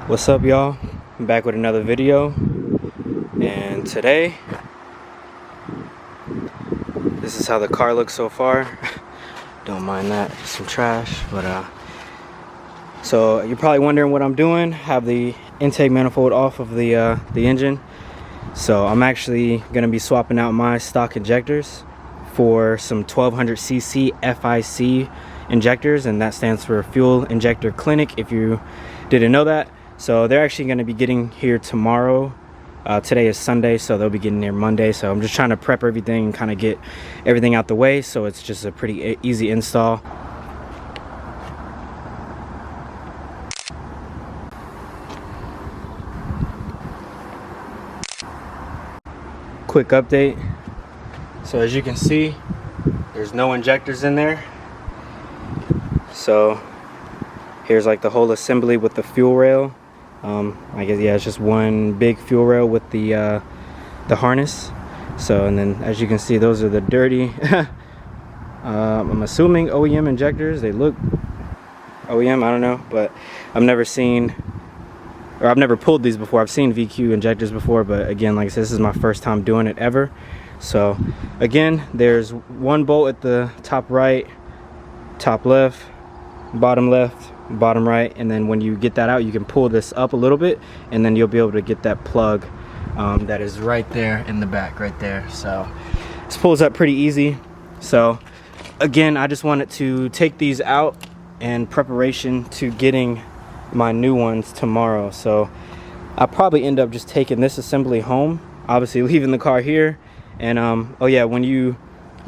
What's up, y'all? I'm back with another video, and today this is how the car looks so far. Don't mind that, just some trash. But so you're probably wondering what I'm doing. Have the intake manifold off of the engine. So I'm actually gonna be swapping out my stock injectors for some 1200cc FIC injectors, and that stands for Fuel Injector Clinic, if you didn't know that. So they're actually going to be getting here tomorrow. Today is Sunday, so they'll be getting here Monday. So I'm just trying to prep everything and kind of get everything out the way, so it's just a pretty easy install. Quick update. So as you can see, there's no injectors in there. So here's like the whole assembly with the fuel rail. I guess, yeah, it's just one big fuel rail with the harness. So, and then as you can see, those are the dirty I'm assuming OEM injectors. They look OEM, I don't know, but I've never seen, or I've never pulled these before. I've seen VQ injectors before, but again, like I said, this is my first time doing it ever. So again, there's one bolt at the top right, top left, bottom left, bottom right, and then when you get that out, you can pull this up a little bit, and then you'll be able to get that plug that is right there in the back, right there. So this pulls up pretty easy. So again, I just wanted to take these out in preparation to getting my new ones tomorrow. So I'll probably end up just taking this assembly home, obviously leaving the car here. And oh yeah, when you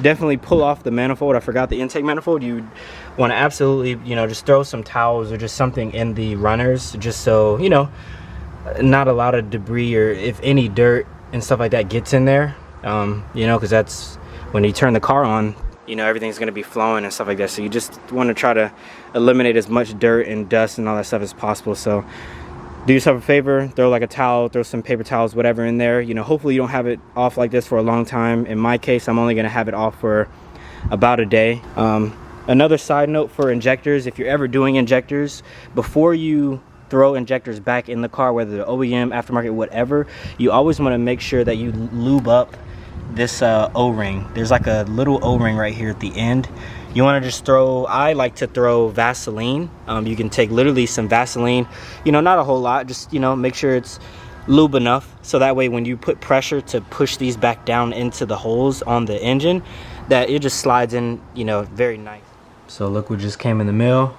definitely pull off the manifold, I forgot the intake manifold, you want to absolutely, just throw some towels or just something in the runners, just so, not a lot of debris or if any dirt and stuff like that gets in there, because that's when you turn the car on, everything's going to be flowing and stuff like that. So you just want to try to eliminate as much dirt and dust and all that stuff as possible. So do yourself a favor, throw like a towel, throw some paper towels, whatever in there. Hopefully you don't have it off like this for a long time. In my case, I'm only going to have it off for about a day. Another side note for injectors, if you're ever doing injectors, before you throw injectors back in the car, whether they're OEM, aftermarket, whatever, you always want to make sure that you lube up this O-ring. There's like a little O-ring right here at the end. You want to just throw, I like to throw Vaseline. You can take literally some Vaseline, not a whole lot, just make sure it's lube enough, so that way when you put pressure to push these back down into the holes on the engine, that it just slides in, very nice. So look what just came in the mail.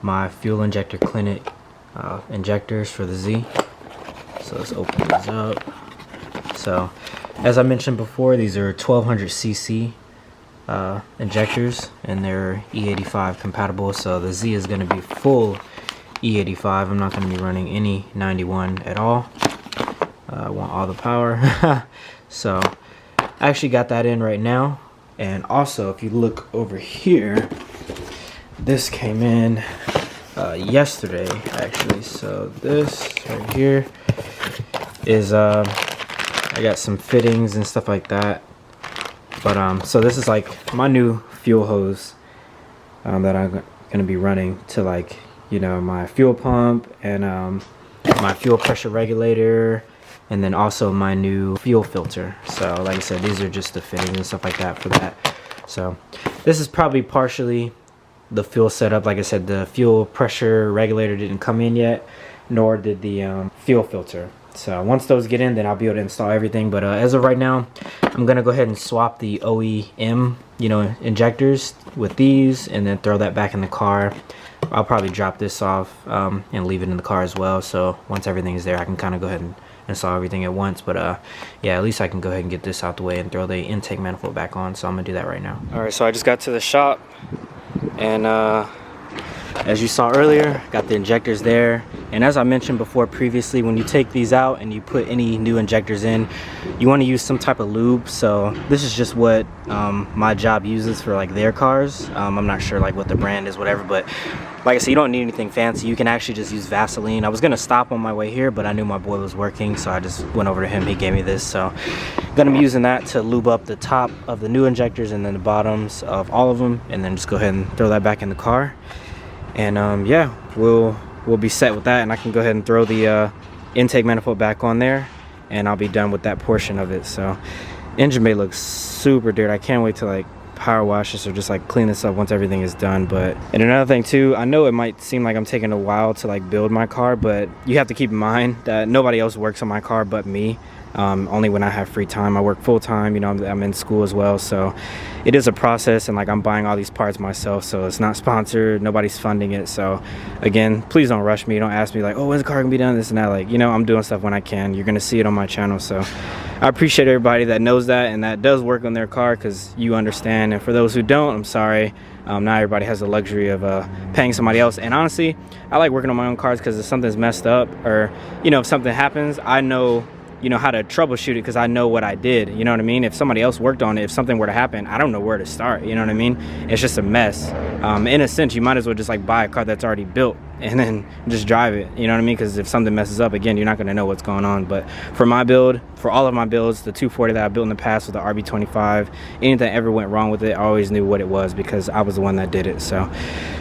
My Fuel Injector Clinic injectors for the Z. So let's open these up. So as I mentioned before, these are 1200cc injectors, and they're E85 compatible. So the Z is going to be full E85. I'm not going to be running any 91 at all. I want all the power. So I actually got that in right now. And also, if you look over here, this came in yesterday actually. So this right here is I got some fittings and stuff like that. But so this is like my new fuel hose that I'm gonna be running to, like, my fuel pump and my fuel pressure regulator, and then also my new fuel filter. So like I said, these are just the fittings and stuff like that for that. So this is probably partially the fuel setup. Like I said, the fuel pressure regulator didn't come in yet, nor did the fuel filter. So once those get in, then I'll be able to install everything. But as of right now, I'm gonna go ahead and swap the OEM, injectors with these, and then throw that back in the car. I'll probably drop this off and leave it in the car as well. So once everything is there, I can kind of go ahead and install everything at once. But yeah, at least I can go ahead and get this out the way and throw the intake manifold back on. So I'm gonna do that right now. All right, so I just got to the shop, and as you saw earlier, got the injectors there. And as I mentioned before previously, when you take these out and you put any new injectors in, you want to use some type of lube. So this is just what my job uses for like their cars. I'm not sure like what the brand is, whatever, but like I said, you don't need anything fancy. You can actually just use Vaseline. I was gonna stop on my way here, but I knew my boy was working, so I just went over to him. He gave me this, so I'm gonna be using that to lube up the top of the new injectors and then the bottoms of all of them, and then just go ahead and throw that back in the car. And yeah, we'll we'll be set with that, and I can go ahead and throw the intake manifold back on there, and I'll be done with that portion of it. So engine bay looks super dirty. I can't wait to like power wash this or just like clean this up once everything is done. But and another thing too, I know it might seem like I'm taking a while to like build my car, but you have to keep in mind that nobody else works on my car but me. Only when I have free time. I work full time, you know, I'm in school as well, so it is a process, and like I'm buying all these parts myself, so it's not sponsored, nobody's funding it. So again, please don't rush me, don't ask me like, oh, when's the car gonna be done, this and that. Like, you know, I'm doing stuff when I can. You're gonna see it on my channel, so I appreciate everybody that knows that and that does work on their car, because you understand. And for those who don't, I'm sorry. Not everybody has the luxury of paying somebody else. And honestly, I like working on my own cars, because if something's messed up, or you know, if something happens, I know, you know, how to troubleshoot it, because I know what I did. You know what I mean? If somebody else worked on it, if something were to happen, I don't know where to start. You know what I mean? It's just a mess. In a sense, you might as well just like buy a car that's already built and then just drive it. You know what I mean? Because if something messes up, again, you're not going to know what's going on. But for my build, for all of my builds, the 240 that I built in the past with the RB25, anything that ever went wrong with it, I always knew what it was, because I was the one that did it. So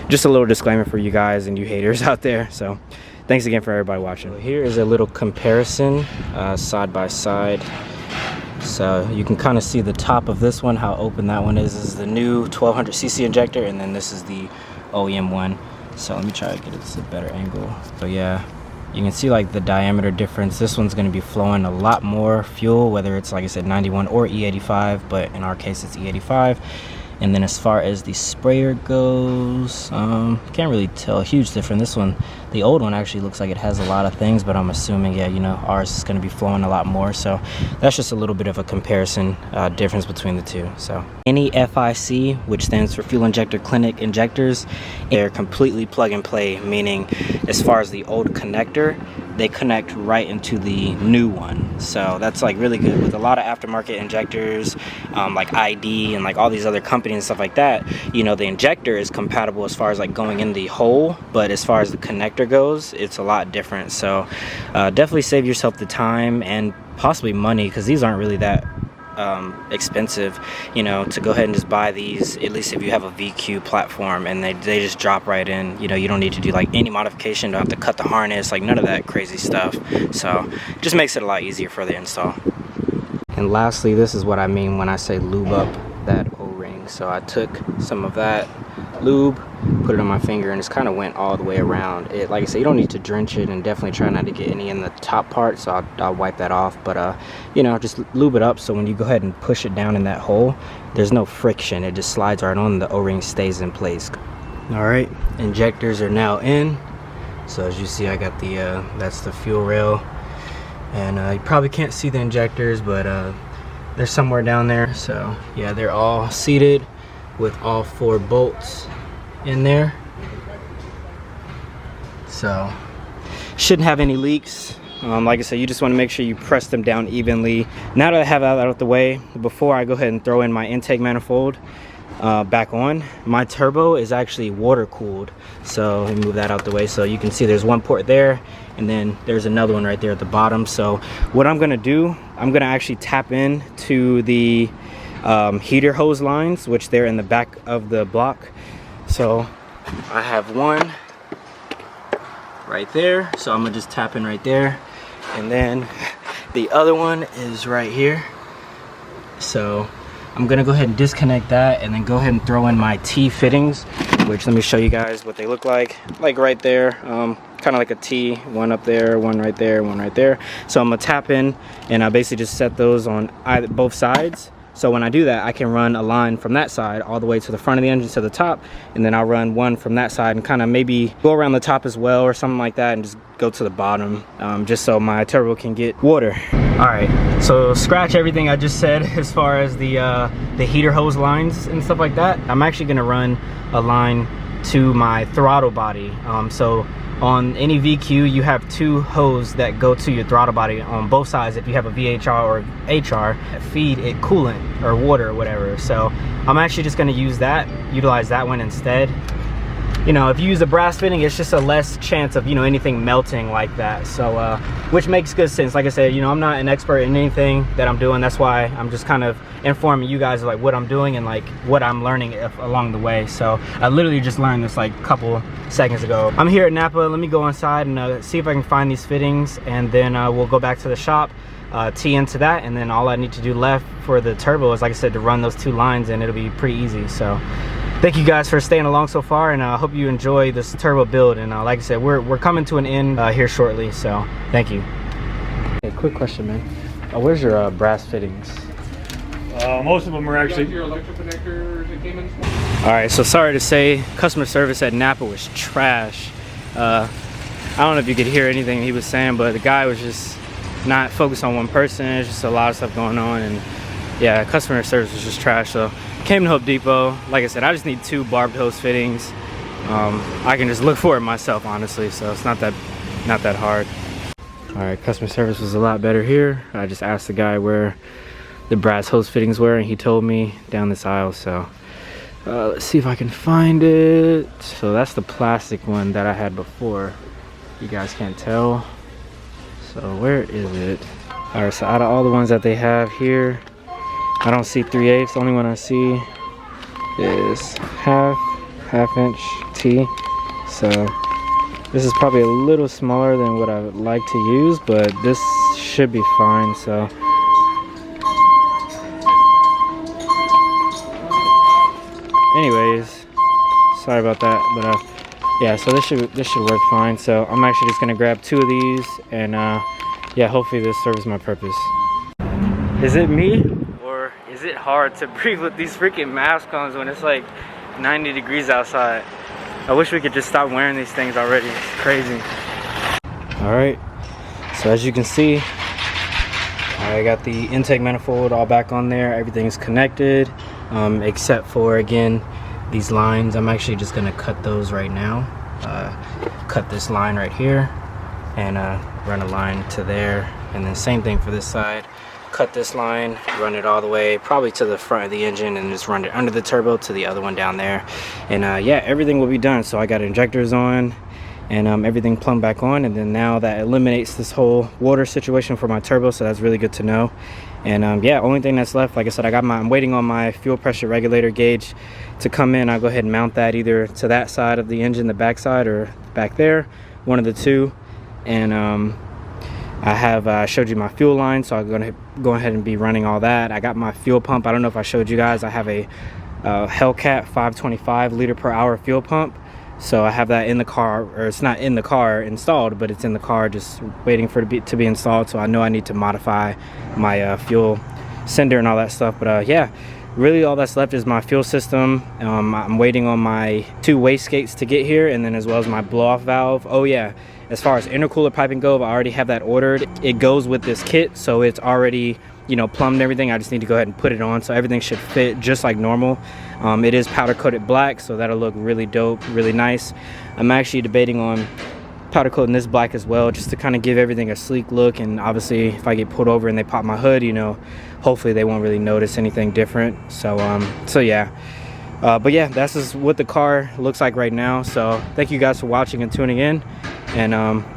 just a little disclaimer for you guys and you haters out there. So thanks again for everybody watching. So here is a little comparison side by side. So you can kind of see the top of this one, how open that one is. This is the new 1200cc injector, and then this is the OEM one. So let me try to get it to a better angle. So yeah, you can see like the diameter difference. This one's going to be flowing a lot more fuel, whether it's like I said 91 or E85, but in our case it's E85. And then as far as the sprayer goes, can't really tell a huge difference. This one, the old one, actually looks like it has a lot of things, but I'm assuming, yeah, you know, ours is going to be flowing a lot more. So that's just a little bit of a comparison difference between the two. So any FIC, which stands for Fuel Injector Clinic injectors, they're completely plug and play, meaning as far as the old connector, they connect right into the new one. So that's like really good. With a lot of aftermarket injectors, like ID and like all these other companies and stuff like that, you know, the injector is compatible as far as like going in the hole, but as far as the connector goes, it's a lot different. So definitely save yourself the time and possibly money, because these aren't really that expensive, you know, to go ahead and just buy these, at least if you have a VQ platform, and they just drop right in. You know, you don't need to do like any modification, don't have to cut the harness, like none of that crazy stuff. So it just makes it a lot easier for the install. And lastly, this is what I mean when I say lube up that O-ring. So I took some of that lube, put it on my finger, and it's kind of went all the way around it. Like I said, you don't need to drench it, and definitely try not to get any in the top part, so I'll wipe that off. But you know, just lube it up, so when you go ahead and push it down in that hole, there's no friction. It just slides right on, the O-ring stays in place. All right, injectors are now in. So as you see, I got the that's the fuel rail, and you probably can't see the injectors, but they're somewhere down there. So yeah, they're all seated with all 4 bolts in there. So shouldn't have any leaks. Like I said, you just want to make sure you press them down evenly. Now that I have that out of the way, before I go ahead and throw in my intake manifold back on, my turbo is actually water cooled. So let me move that out the way. So you can see there's one port there, and then there's another one right there at the bottom. So what I'm gonna do, I'm gonna actually tap in to the heater hose lines, which they're in the back of the block. So I have one right there, so I'm gonna just tap in right there, and then the other one is right here. So I'm gonna go ahead and disconnect that, and then go ahead and throw in my T fittings, which, let me show you guys what they look like right there. Kind of like a T, one up there, one right there, one right there. So I'm gonna tap in, and I basically just set those on both sides. So when I do that, I can run a line from that side all the way to the front of the engine to the top, and then I'll run one from that side and kind of maybe go around the top as well or something like that, and just go to the bottom, just so my turbo can get water. All right, so scratch everything I just said as far as the heater hose lines and stuff like that. I'm actually gonna run a line to my throttle body. So on any VQ, you have 2 hoses that go to your throttle body on both sides. If you have a VHR or HR, feed it coolant or water or whatever. So I'm actually just going to utilize that one instead. you know, if you use a brass fitting, it's just a less chance of, you know, anything melting like that. So which makes good sense. Like I said, you know, I'm not an expert in anything that I'm doing. That's why I'm just kind of informing you guys of like what I'm doing and like what I'm learning along the way. So I literally just learned this like a couple seconds ago. I'm here at Napa. Let me go inside and see if I can find these fittings, and then we'll go back to the shop, tee into that, and then all I need to do left for the turbo is, like I said, to run those 2 lines, and it'll be pretty easy. So thank you guys for staying along so far, and I hope you enjoy this turbo build. And like I said, we're coming to an end here shortly, so thank you. Hey, quick question, man. Where's your brass fittings? Most of them are actually your electrical connectors that came in. All right, so sorry to say, customer service at Napa was trash. I don't know if you could hear anything he was saying, but the guy was just not focused on one person. There's just a lot of stuff going on, and yeah, customer service was just trash. So came to Home Depot. Like I said, I just need 2 barbed hose fittings. I can just look for it myself, honestly, so it's not that hard. All right, customer service was a lot better here. I just asked the guy where the brass hose fittings were, and he told me down this aisle. So let's see if I can find it. So that's the plastic one that I had before. You guys can't tell. So where is it? All right, so out of all the ones that they have here, I don't see 3/8. The only one I see is half inch T. So this is probably a little smaller than what I would like to use, but this should be fine. So anyways, sorry about that, but yeah, so this should work fine. So I'm actually just gonna grab 2 of these, and yeah, hopefully this serves my purpose. Is it me, or is it hard to breathe with these freaking masks on when it's like 90 degrees outside? I wish we could just stop wearing these things already. It's crazy. All right, so as you can see, I got the intake manifold all back on there. Everything's connected, except for, again, these lines. I'm actually just gonna cut those right now. Cut this line right here and run a line to there, and then same thing for this side. Cut this line, run it all the way probably to the front of the engine, and just run it under the turbo to the other one down there. And yeah, everything will be done. So I got injectors on and everything plumbed back on, and then now that eliminates this whole water situation for my turbo, so that's really good to know. And yeah, only thing that's left, like I said, I'm waiting on my fuel pressure regulator gauge to come in. I'll go ahead and mount that either to that side of the engine, the back side, or back there, one of the two. And I have showed you my fuel line, so I'm gonna go ahead and be running all that. I got my fuel pump. I don't know if I showed you guys, I have a Hellcat 525 liter per hour fuel pump. So I have that in the car, or it's not in the car installed, but it's in the car just waiting for it to be installed. So I know I need to modify my fuel sender and all that stuff. But yeah, really all that's left is my fuel system. I'm waiting on my 2 wastegates to get here, and then as well as my blow off valve. Oh yeah, as far as intercooler piping go, I already have that ordered. It goes with this kit, so it's already, you know, plumbed and everything. I just need to go ahead and put it on, so everything should fit just like normal. It is powder coated black, so that'll look really dope, really nice. I'm actually debating on powder coating this black as well, just to kind of give everything a sleek look. And obviously if I get pulled over and they pop my hood, you know, hopefully they won't really notice anything different. So so yeah, but yeah, that's just what the car looks like right now. So thank you guys for watching and tuning in, and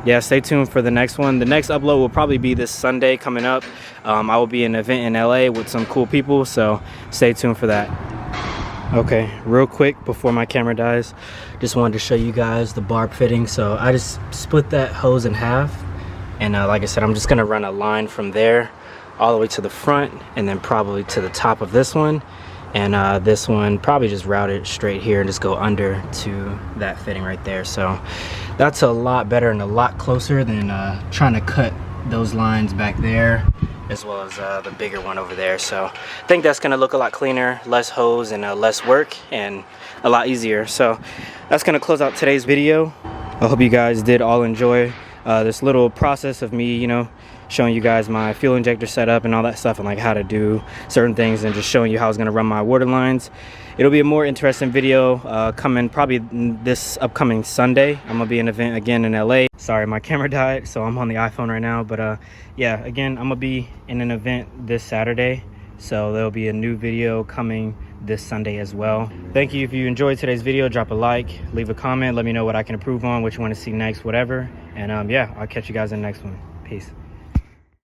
yeah, stay tuned for the next one. The next upload will probably be this Sunday coming up. I will be in an event in LA with some cool people, so stay tuned for that. Okay, real quick before my camera dies, just wanted to show you guys the barb fitting. So I just split that hose in half, and like I said, I'm just gonna run a line from there all the way to the front, and then probably to the top of this one, and this one probably just route it straight here and just go under to that fitting right there. So that's a lot better and a lot closer than trying to cut those lines back there, as well as the bigger one over there. So I think that's gonna look a lot cleaner, less hose and less work, and a lot easier. So that's gonna close out today's video. I hope you guys did all enjoy this little process of me, you know, showing you guys my fuel injector setup and all that stuff, and like how to do certain things, and just showing you how I was gonna run my water lines. It'll be a more interesting video coming probably this upcoming Sunday. I'm gonna be in an event again in LA. Sorry, my camera died, so I'm on the iPhone right now. But yeah, again, I'm gonna be in an event this Saturday, so there'll be a new video coming this Sunday as well. Thank you. If you enjoyed today's video, drop a like, leave a comment, let me know what I can improve on, what you want to see next, whatever. And yeah, I'll catch you guys in the next one. Peace.